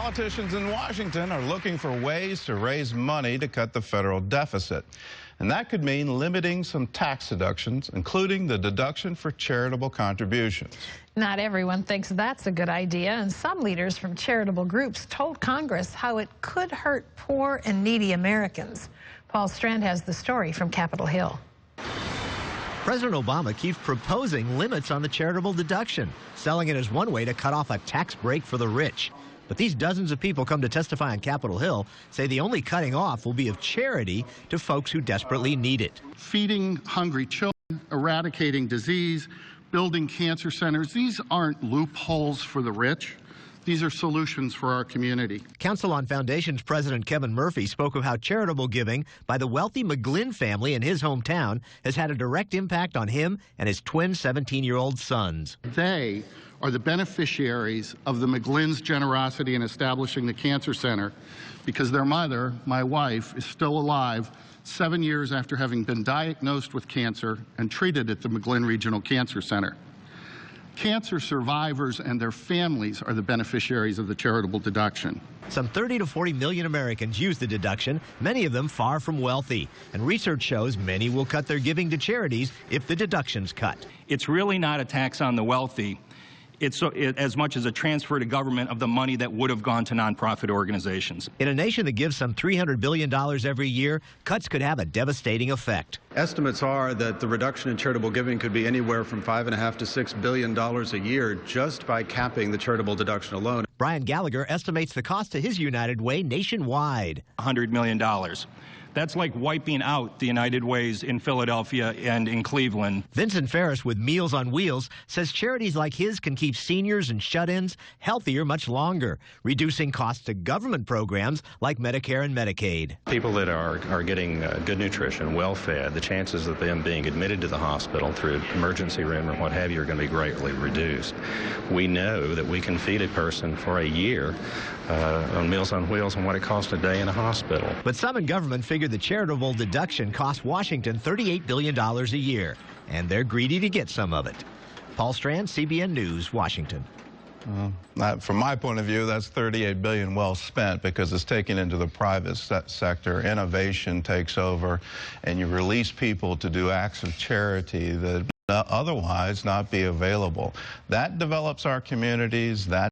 Politicians in Washington are looking for ways to raise money to cut the federal deficit. And that could mean limiting some tax deductions, including the deduction for charitable contributions. Not everyone thinks that's a good idea, and some leaders from charitable groups told Congress how it could hurt poor and needy Americans. Paul Strand has the story from Capitol Hill. President Obama keeps proposing limits on the charitable deduction, selling it as one way to cut off a tax break for the rich. But these dozens of people come to testify on Capitol Hill say the only cutting off will be of charity to folks who desperately need it. Feeding hungry children, eradicating disease, building cancer centers, these aren't loopholes for the rich. These are solutions for our community. Council on Foundations President Kevin Murphy spoke of how charitable giving by the wealthy McGlynn family in his hometown has had a direct impact on him and his twin 17-year-old sons. They are the beneficiaries of the McGlynn's generosity in establishing the cancer center because their mother, my wife, is still alive 7 years after having been diagnosed with cancer and treated at the McGlynn Regional Cancer Center. Cancer survivors and their families are the beneficiaries of the charitable deduction. Some 30 to 40 million Americans use the deduction, many of them far from wealthy. And research shows many will cut their giving to charities if the deduction's cut. It's really not a tax on the wealthy. It's as much as a transfer to government of the money that would have gone to nonprofit organizations. In a nation that gives some $300 billion every year, cuts could have a devastating effect. Estimates are that the reduction in charitable giving could be anywhere from $5.5 to $6 billion a year just by capping the charitable deduction alone. Brian Gallagher estimates the cost to his United Way nationwide. $100 million. That's like wiping out the United Ways in Philadelphia and in Cleveland. Vincent Ferris with Meals on Wheels says charities like his can keep seniors and shut-ins healthier much longer, reducing costs to government programs like Medicare and Medicaid. People that are getting good nutrition, well-fed, the chances of them being admitted to the hospital through emergency room or what have you are going to be greatly reduced. We know that we can feed a person for a year on Meals on Wheels and what it costs a day in a hospital. But some in government figure the charitable deduction costs Washington $38 billion a year, and they're greedy to get some of it. Paul Strand, CBN News, Washington. From my point of view, that's $38 billion well spent because it's taken into the private sector. Innovation takes over, and you release people to do acts of charity that otherwise not be available. That develops our communities. That